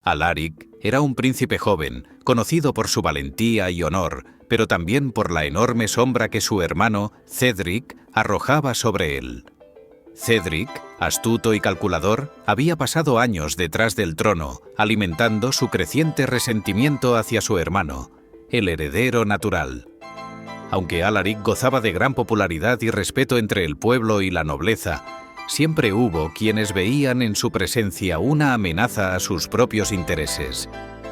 Alaric era un príncipe joven, conocido por su valentía y honor, pero también por la enorme sombra que su hermano, Cedric, arrojaba sobre él. Cedric, astuto y calculador, había pasado años detrás del trono, alimentando su creciente resentimiento hacia su hermano, el heredero natural. Aunque Alaric gozaba de gran popularidad y respeto entre el pueblo y la nobleza, siempre hubo quienes veían en su presencia una amenaza a sus propios intereses.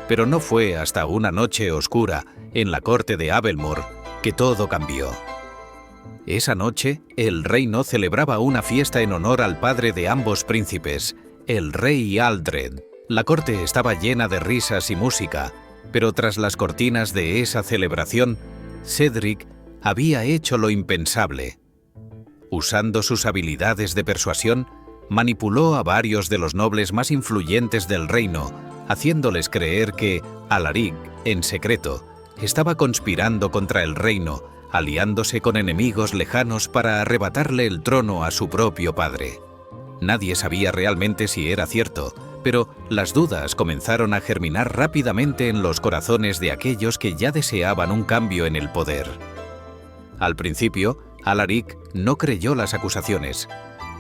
Pero no fue hasta una noche oscura, en la corte de Abelmore, que todo cambió. Esa noche, el reino celebraba una fiesta en honor al padre de ambos príncipes, el rey Aldred. La corte estaba llena de risas y música, pero tras las cortinas de esa celebración, Cedric había hecho lo impensable. Usando sus habilidades de persuasión, manipuló a varios de los nobles más influyentes del reino, haciéndoles creer que Alaric, en secreto, estaba conspirando contra el reino, aliándose con enemigos lejanos para arrebatarle el trono a su propio padre. Nadie sabía realmente si era cierto, pero las dudas comenzaron a germinar rápidamente en los corazones de aquellos que ya deseaban un cambio en el poder. Al principio, Alaric no creyó las acusaciones.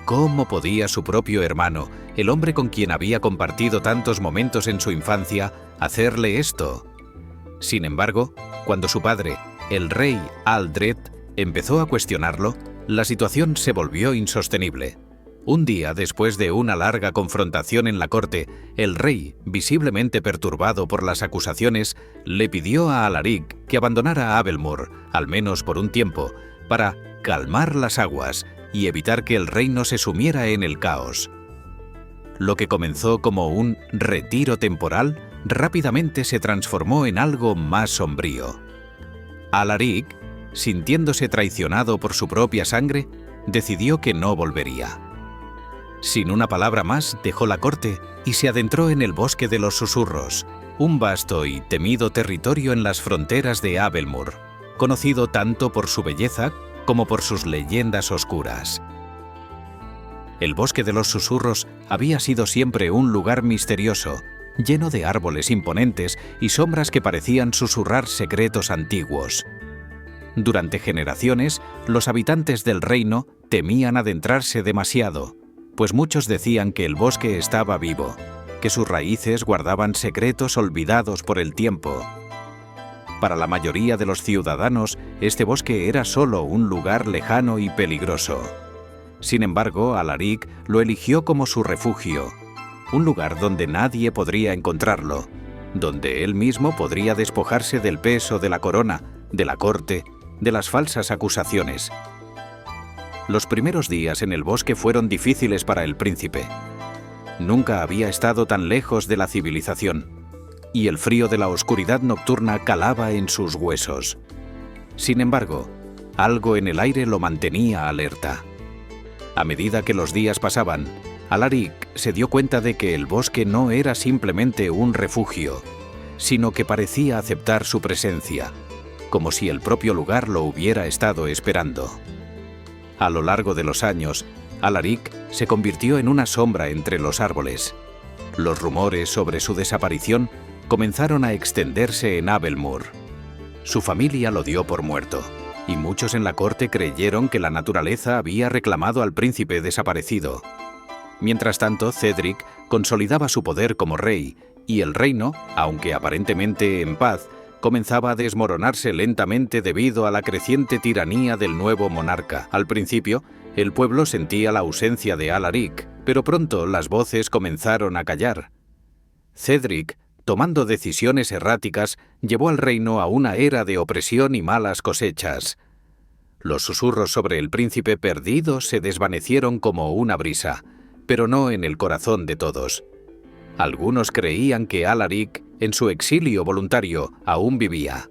¿Cómo podía su propio hermano, el hombre con quien había compartido tantos momentos en su infancia, hacerle esto? Sin embargo, cuando su padre, el rey Aldred, empezó a cuestionarlo, la situación se volvió insostenible. Un día después de una larga confrontación en la corte, el rey, visiblemente perturbado por las acusaciones, le pidió a Alaric que abandonara Abelmore, al menos por un tiempo, para calmar las aguas y evitar que el reino se sumiera en el caos. Lo que comenzó como un retiro temporal, rápidamente se transformó en algo más sombrío. Alaric, sintiéndose traicionado por su propia sangre, decidió que no volvería. Sin una palabra más, dejó la corte y se adentró en el Bosque de los Susurros, un vasto y temido territorio en las fronteras de Abelmore, conocido tanto por su belleza como por sus leyendas oscuras. El Bosque de los Susurros había sido siempre un lugar misterioso, lleno de árboles imponentes y sombras que parecían susurrar secretos antiguos. Durante generaciones, los habitantes del reino temían adentrarse demasiado, pues muchos decían que el bosque estaba vivo, que sus raíces guardaban secretos olvidados por el tiempo. Para la mayoría de los ciudadanos, este bosque era solo un lugar lejano y peligroso. Sin embargo, Alaric lo eligió como su refugio, un lugar donde nadie podría encontrarlo, donde él mismo podría despojarse del peso de la corona, de la corte, de las falsas acusaciones. Los primeros días en el bosque fueron difíciles para el príncipe. Nunca había estado tan lejos de la civilización, y el frío de la oscuridad nocturna calaba en sus huesos. Sin embargo, algo en el aire lo mantenía alerta. A medida que los días pasaban, Alaric se dio cuenta de que el bosque no era simplemente un refugio, sino que parecía aceptar su presencia, como si el propio lugar lo hubiera estado esperando. A lo largo de los años, Alaric se convirtió en una sombra entre los árboles. Los rumores sobre su desaparición comenzaron a extenderse en Abelmore. Su familia lo dio por muerto, y muchos en la corte creyeron que la naturaleza había reclamado al príncipe desaparecido. Mientras tanto, Cedric consolidaba su poder como rey, y el reino, aunque aparentemente en paz, comenzaba a desmoronarse lentamente debido a la creciente tiranía del nuevo monarca. Al principio, el pueblo sentía la ausencia de Alaric, pero pronto las voces comenzaron a callar. Cedric, tomando decisiones erráticas, llevó al reino a una era de opresión y malas cosechas. Los susurros sobre el príncipe perdido se desvanecieron como una brisa, pero no en el corazón de todos. Algunos creían que Alaric, en su exilio voluntario, aún vivía.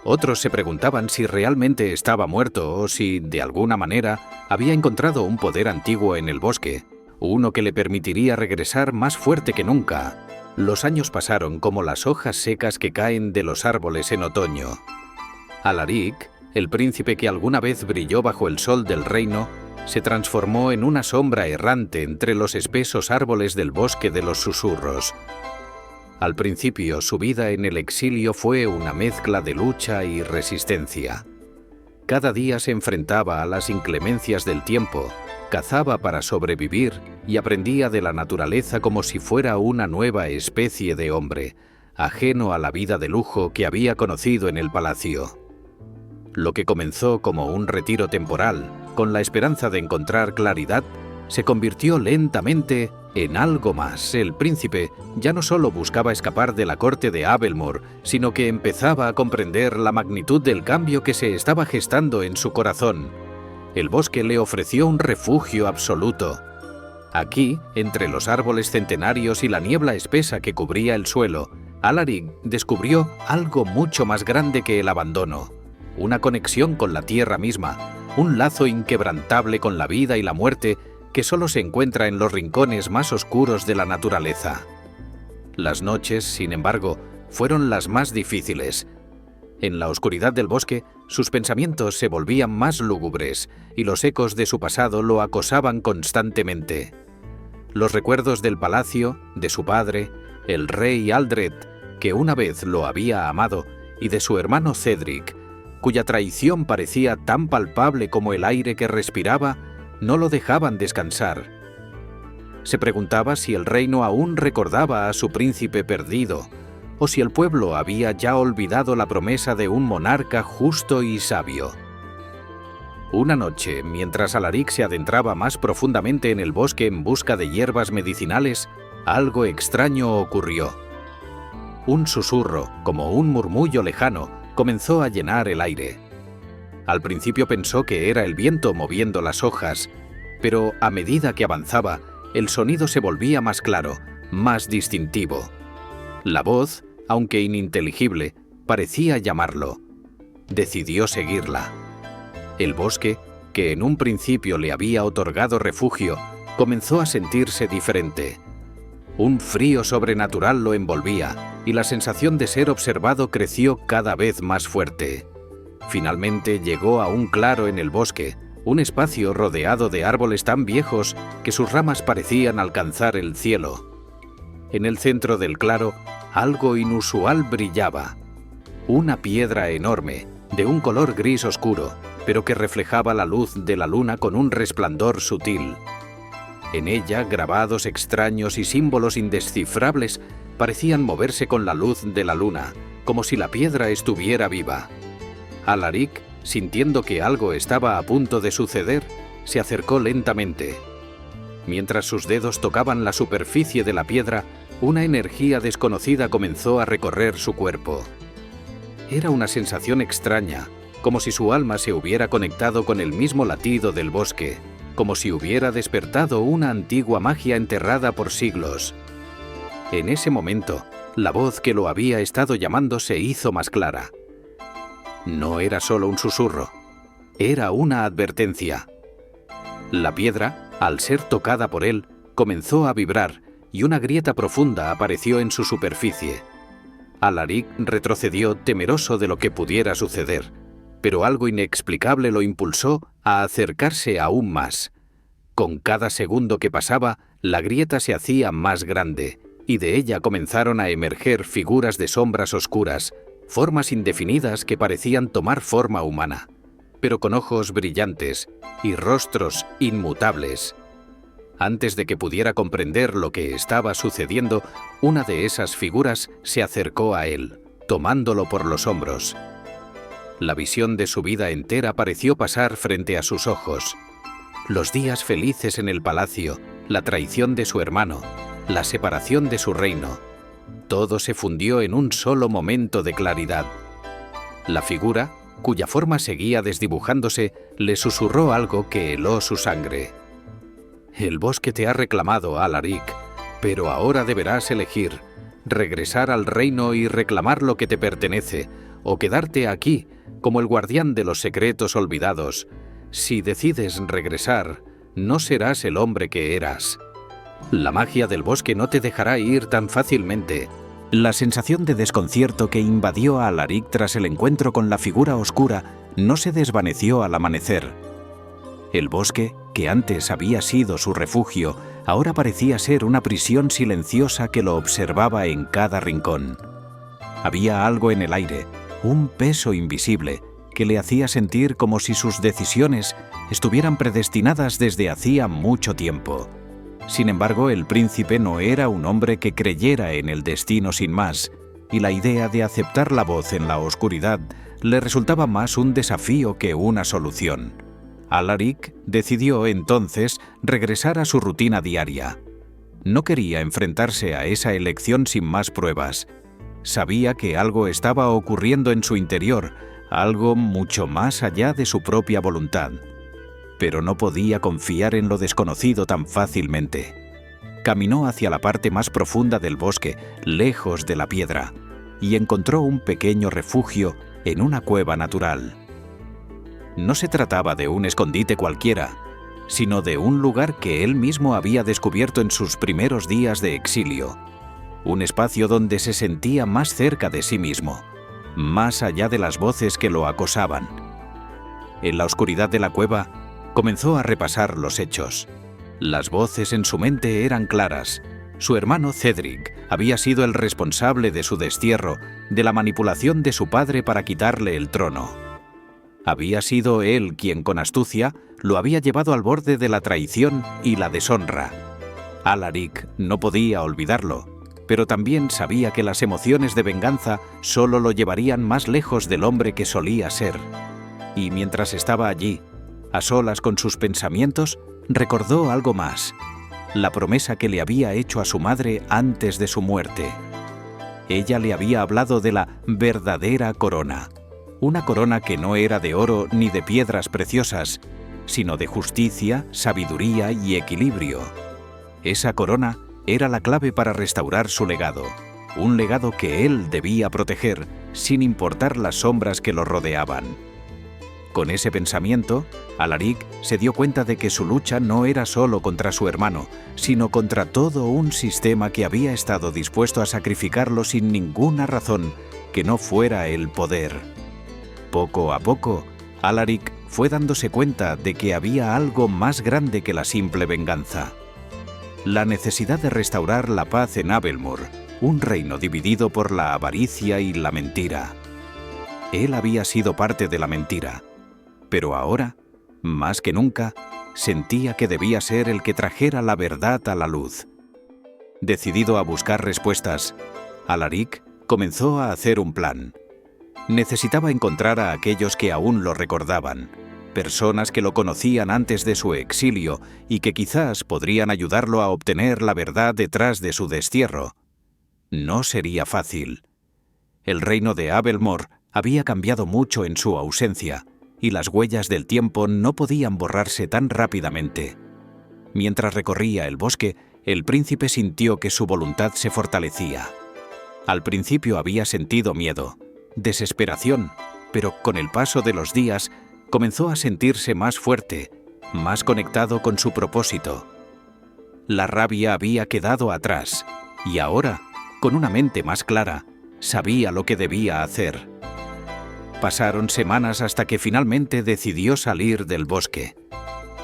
Otros se preguntaban si realmente estaba muerto o si, de alguna manera, había encontrado un poder antiguo en el bosque, uno que le permitiría regresar más fuerte que nunca. Los años pasaron como las hojas secas que caen de los árboles en otoño. Alaric, el príncipe que alguna vez brilló bajo el sol del reino, se transformó en una sombra errante entre los espesos árboles del Bosque de los Susurros. Al principio, su vida en el exilio fue una mezcla de lucha y resistencia. Cada día se enfrentaba a las inclemencias del tiempo, cazaba para sobrevivir y aprendía de la naturaleza como si fuera una nueva especie de hombre, ajeno a la vida de lujo que había conocido en el palacio. Lo que comenzó como un retiro temporal, con la esperanza de encontrar claridad, se convirtió lentamente en algo más. El príncipe ya no solo buscaba escapar de la corte de Abelmore, sino que empezaba a comprender la magnitud del cambio que se estaba gestando en su corazón. El bosque le ofreció un refugio absoluto. Aquí, entre los árboles centenarios y la niebla espesa que cubría el suelo, Alaric descubrió algo mucho más grande que el abandono. Una conexión con la tierra misma, un lazo inquebrantable con la vida y la muerte que solo se encuentra en los rincones más oscuros de la naturaleza. Las noches, sin embargo, fueron las más difíciles. En la oscuridad del bosque, sus pensamientos se volvían más lúgubres y los ecos de su pasado lo acosaban constantemente. Los recuerdos del palacio, de su padre, el rey Aldred, que una vez lo había amado, y de su hermano Cedric, cuya traición parecía tan palpable como el aire que respiraba, no lo dejaban descansar. Se preguntaba si el reino aún recordaba a su príncipe perdido, o si el pueblo había ya olvidado la promesa de un monarca justo y sabio. Una noche, mientras Alaric se adentraba más profundamente en el bosque en busca de hierbas medicinales, algo extraño ocurrió. Un susurro, como un murmullo lejano, comenzó a llenar el aire. Al principio pensó que era el viento moviendo las hojas, pero a medida que avanzaba, el sonido se volvía más claro, más distintivo. La voz, aunque ininteligible, parecía llamarlo. Decidió seguirla. El bosque, que en un principio le había otorgado refugio, comenzó a sentirse diferente. Un frío sobrenatural lo envolvía y la sensación de ser observado creció cada vez más fuerte. Finalmente llegó a un claro en el bosque, un espacio rodeado de árboles tan viejos que sus ramas parecían alcanzar el cielo. En el centro del claro, algo inusual brillaba. Una piedra enorme, de un color gris oscuro, pero que reflejaba la luz de la luna con un resplandor sutil. En ella, grabados extraños y símbolos indescifrables parecían moverse con la luz de la luna, como si la piedra estuviera viva. Alaric, sintiendo que algo estaba a punto de suceder, se acercó lentamente. Mientras sus dedos tocaban la superficie de la piedra, una energía desconocida comenzó a recorrer su cuerpo. Era una sensación extraña, como si su alma se hubiera conectado con el mismo latido del bosque, como si hubiera despertado una antigua magia enterrada por siglos. En ese momento, la voz que lo había estado llamando se hizo más clara. No era solo un susurro, era una advertencia. La piedra, al ser tocada por él, comenzó a vibrar y una grieta profunda apareció en su superficie. Alaric retrocedió temeroso de lo que pudiera suceder, pero algo inexplicable lo impulsó a acercarse aún más. Con cada segundo que pasaba, la grieta se hacía más grande, y de ella comenzaron a emerger figuras de sombras oscuras, formas indefinidas que parecían tomar forma humana, pero con ojos brillantes y rostros inmutables. Antes de que pudiera comprender lo que estaba sucediendo, una de esas figuras se acercó a él, tomándolo por los hombros. La visión de su vida entera pareció pasar frente a sus ojos. Los días felices en el palacio, la traición de su hermano, la separación de su reino. Todo se fundió en un solo momento de claridad. La figura, cuya forma seguía desdibujándose, le susurró algo que heló su sangre. «El bosque te ha reclamado, Alaric, pero ahora deberás elegir, regresar al reino y reclamar lo que te pertenece, o quedarte aquí, como el guardián de los secretos olvidados. Si decides regresar, no serás el hombre que eras. La magia del bosque no te dejará ir tan fácilmente». La sensación de desconcierto que invadió a Alaric tras el encuentro con la figura oscura no se desvaneció al amanecer. El bosque, que antes había sido su refugio, ahora parecía ser una prisión silenciosa que lo observaba en cada rincón. Había algo en el aire, un peso invisible, que le hacía sentir como si sus decisiones estuvieran predestinadas desde hacía mucho tiempo. Sin embargo, el príncipe no era un hombre que creyera en el destino sin más, y la idea de aceptar la voz en la oscuridad le resultaba más un desafío que una solución. Alaric decidió entonces regresar a su rutina diaria. No quería enfrentarse a esa elección sin más pruebas. Sabía que algo estaba ocurriendo en su interior, algo mucho más allá de su propia voluntad. Pero no podía confiar en lo desconocido tan fácilmente. Caminó hacia la parte más profunda del bosque, lejos de la piedra, y encontró un pequeño refugio en una cueva natural. No se trataba de un escondite cualquiera, sino de un lugar que él mismo había descubierto en sus primeros días de exilio. Un espacio donde se sentía más cerca de sí mismo, más allá de las voces que lo acosaban. En la oscuridad de la cueva, comenzó a repasar los hechos. Las voces en su mente eran claras. Su hermano Cedric había sido el responsable de su destierro, de la manipulación de su padre para quitarle el trono. Había sido él quien, con astucia, lo había llevado al borde de la traición y la deshonra. Alaric no podía olvidarlo, pero también sabía que las emociones de venganza solo lo llevarían más lejos del hombre que solía ser. Y mientras estaba allí, a solas con sus pensamientos, recordó algo más: la promesa que le había hecho a su madre antes de su muerte. Ella le había hablado de la verdadera corona, una corona que no era de oro ni de piedras preciosas, sino de justicia, sabiduría y equilibrio. Esa corona era la clave para restaurar su legado, un legado que él debía proteger, sin importar las sombras que lo rodeaban. Con ese pensamiento, Alaric se dio cuenta de que su lucha no era solo contra su hermano, sino contra todo un sistema que había estado dispuesto a sacrificarlo sin ninguna razón que no fuera el poder. Poco a poco, Alaric fue dándose cuenta de que había algo más grande que la simple venganza. La necesidad de restaurar la paz en Abelmoor, un reino dividido por la avaricia y la mentira. Él había sido parte de la mentira, pero ahora, más que nunca, sentía que debía ser el que trajera la verdad a la luz. Decidido a buscar respuestas, Alaric comenzó a hacer un plan. Necesitaba encontrar a aquellos que aún lo recordaban, personas que lo conocían antes de su exilio y que quizás podrían ayudarlo a obtener la verdad detrás de su destierro. No sería fácil. El reino de Abelmoor había cambiado mucho en su ausencia, y las huellas del tiempo no podían borrarse tan rápidamente. Mientras recorría el bosque, el príncipe sintió que su voluntad se fortalecía. Al principio había sentido miedo, desesperación, pero con el paso de los días comenzó a sentirse más fuerte, más conectado con su propósito. La rabia había quedado atrás, y ahora, con una mente más clara, sabía lo que debía hacer. Pasaron semanas hasta que finalmente decidió salir del bosque.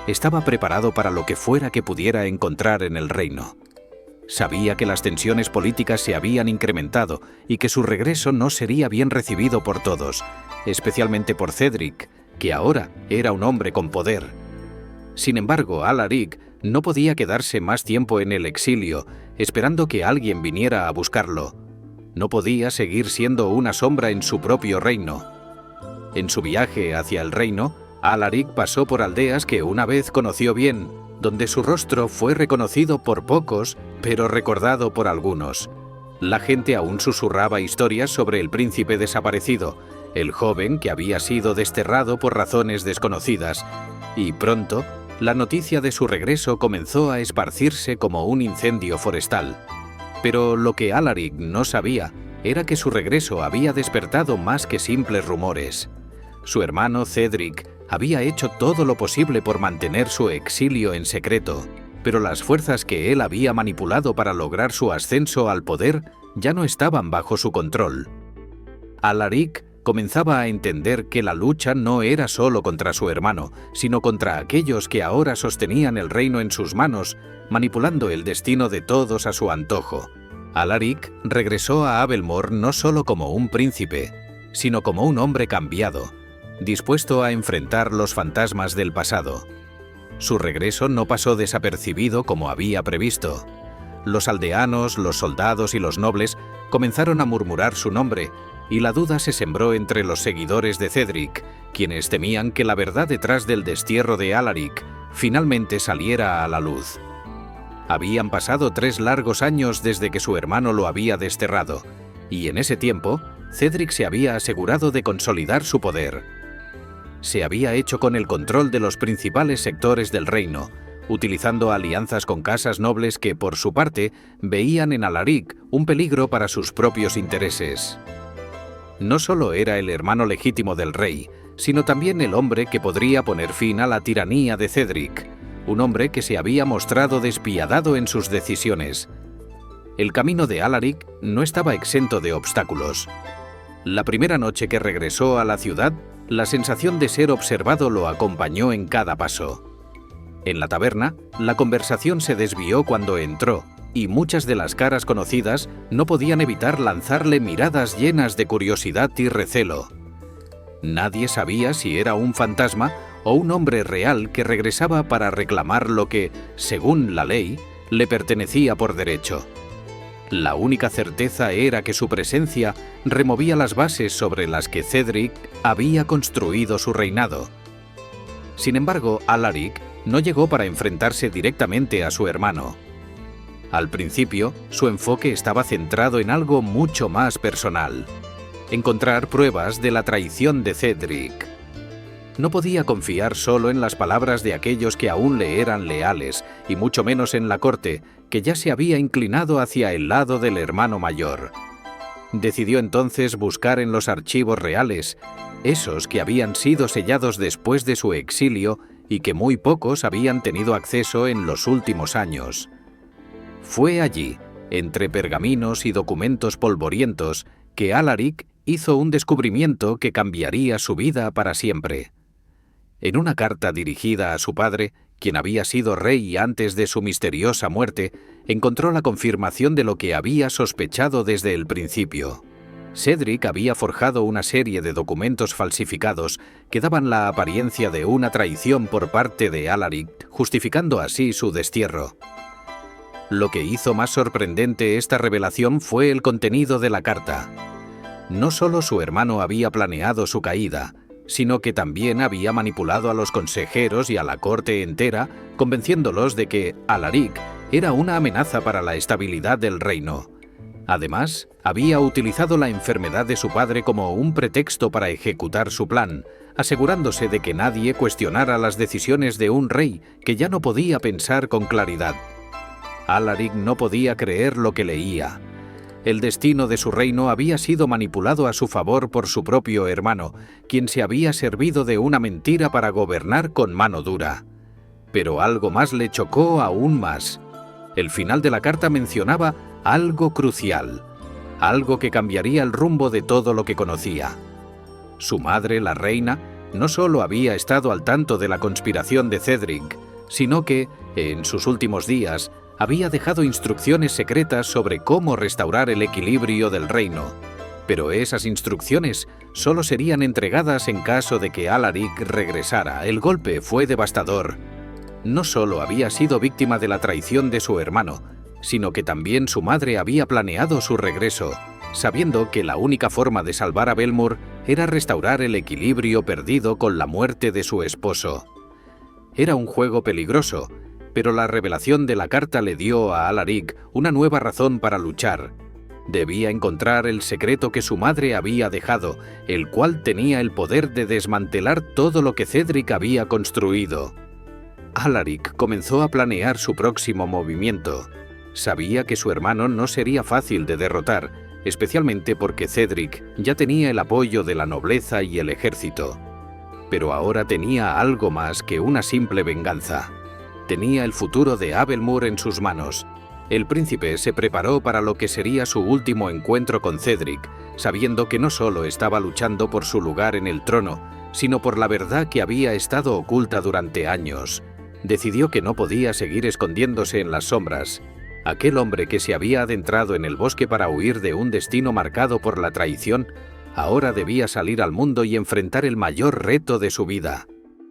Estaba preparado para lo que fuera que pudiera encontrar en el reino. Sabía que las tensiones políticas se habían incrementado y que su regreso no sería bien recibido por todos, especialmente por Cedric, que ahora era un hombre con poder. Sin embargo, Alaric no podía quedarse más tiempo en el exilio, esperando que alguien viniera a buscarlo. No podía seguir siendo una sombra en su propio reino. En su viaje hacia el reino, Alaric pasó por aldeas que una vez conoció bien, donde su rostro fue reconocido por pocos, pero recordado por algunos. La gente aún susurraba historias sobre el príncipe desaparecido, el joven que había sido desterrado por razones desconocidas, y pronto, la noticia de su regreso comenzó a esparcirse como un incendio forestal. Pero lo que Alaric no sabía era que su regreso había despertado más que simples rumores. Su hermano Cedric había hecho todo lo posible por mantener su exilio en secreto, pero las fuerzas que él había manipulado para lograr su ascenso al poder ya no estaban bajo su control. Alaric comenzaba a entender que la lucha no era solo contra su hermano, sino contra aquellos que ahora sostenían el reino en sus manos, manipulando el destino de todos a su antojo. Alaric regresó a Abelmore no solo como un príncipe, sino como un hombre cambiado, dispuesto a enfrentar los fantasmas del pasado. Su regreso no pasó desapercibido como había previsto. Los aldeanos, los soldados y los nobles comenzaron a murmurar su nombre, y la duda se sembró entre los seguidores de Cedric, quienes temían que la verdad detrás del destierro de Alaric finalmente saliera a la luz. Habían pasado 3 largos años desde que su hermano lo había desterrado, y en ese tiempo, Cedric se había asegurado de consolidar su poder. Se había hecho con el control de los principales sectores del reino, utilizando alianzas con casas nobles que, por su parte, veían en Alaric un peligro para sus propios intereses. No solo era el hermano legítimo del rey, sino también el hombre que podría poner fin a la tiranía de Cedric, un hombre que se había mostrado despiadado en sus decisiones. El camino de Alaric no estaba exento de obstáculos. La primera noche que regresó a la ciudad, la sensación de ser observado lo acompañó en cada paso. En la taberna, la conversación se desvió cuando entró, y muchas de las caras conocidas no podían evitar lanzarle miradas llenas de curiosidad y recelo. Nadie sabía si era un fantasma o un hombre real que regresaba para reclamar lo que, según la ley, le pertenecía por derecho. La única certeza era que su presencia removía las bases sobre las que Cedric había construido su reinado. Sin embargo, Alaric no llegó para enfrentarse directamente a su hermano. Al principio, su enfoque estaba centrado en algo mucho más personal: encontrar pruebas de la traición de Cedric. No podía confiar solo en las palabras de aquellos que aún le eran leales, y mucho menos en la corte, que ya se había inclinado hacia el lado del hermano mayor. Decidió entonces buscar en los archivos reales, esos que habían sido sellados después de su exilio y que muy pocos habían tenido acceso en los últimos años. Fue allí, entre pergaminos y documentos polvorientos, que Alaric hizo un descubrimiento que cambiaría su vida para siempre. En una carta dirigida a su padre, quien había sido rey antes de su misteriosa muerte, encontró la confirmación de lo que había sospechado desde el principio. Cedric había forjado una serie de documentos falsificados que daban la apariencia de una traición por parte de Alaric, justificando así su destierro. Lo que hizo más sorprendente esta revelación fue el contenido de la carta. No solo su hermano había planeado su caída, sino que también había manipulado a los consejeros y a la corte entera, convenciéndolos de que Alaric era una amenaza para la estabilidad del reino. Además, había utilizado la enfermedad de su padre como un pretexto para ejecutar su plan, asegurándose de que nadie cuestionara las decisiones de un rey que ya no podía pensar con claridad. Alaric no podía creer lo que leía. El destino de su reino había sido manipulado a su favor por su propio hermano, quien se había servido de una mentira para gobernar con mano dura. Pero algo más le chocó aún más. El final de la carta mencionaba algo crucial, algo que cambiaría el rumbo de todo lo que conocía. Su madre, la reina, no solo había estado al tanto de la conspiración de Cedric, sino que, en sus últimos días, había dejado instrucciones secretas sobre cómo restaurar el equilibrio del reino. Pero esas instrucciones solo serían entregadas en caso de que Alaric regresara. El golpe fue devastador. No solo había sido víctima de la traición de su hermano, sino que también su madre había planeado su regreso, sabiendo que la única forma de salvar a Belmore era restaurar el equilibrio perdido con la muerte de su esposo. Era un juego peligroso, pero la revelación de la carta le dio a Alaric una nueva razón para luchar. Debía encontrar el secreto que su madre había dejado, el cual tenía el poder de desmantelar todo lo que Cedric había construido. Alaric comenzó a planear su próximo movimiento. Sabía que su hermano no sería fácil de derrotar, especialmente porque Cedric ya tenía el apoyo de la nobleza y el ejército. Pero ahora tenía algo más que una simple venganza. Tenía el futuro de Abelmore en sus manos. El príncipe se preparó para lo que sería su último encuentro con Cedric, sabiendo que no solo estaba luchando por su lugar en el trono, sino por la verdad que había estado oculta durante años. Decidió que no podía seguir escondiéndose en las sombras. Aquel hombre que se había adentrado en el bosque para huir de un destino marcado por la traición, ahora debía salir al mundo y enfrentar el mayor reto de su vida.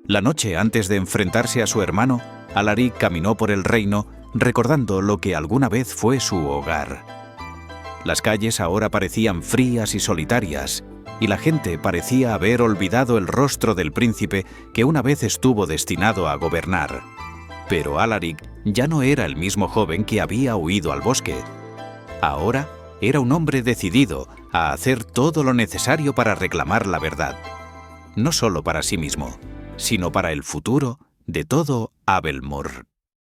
La noche antes de enfrentarse a su hermano, Alaric caminó por el reino, recordando lo que alguna vez fue su hogar. Las calles ahora parecían frías y solitarias, y la gente parecía haber olvidado el rostro del príncipe que una vez estuvo destinado a gobernar. Pero Alaric ya no era el mismo joven que había huido al bosque. Ahora era un hombre decidido a hacer todo lo necesario para reclamar la verdad, no solo para sí mismo, sino para el futuro de todo Abel Mur.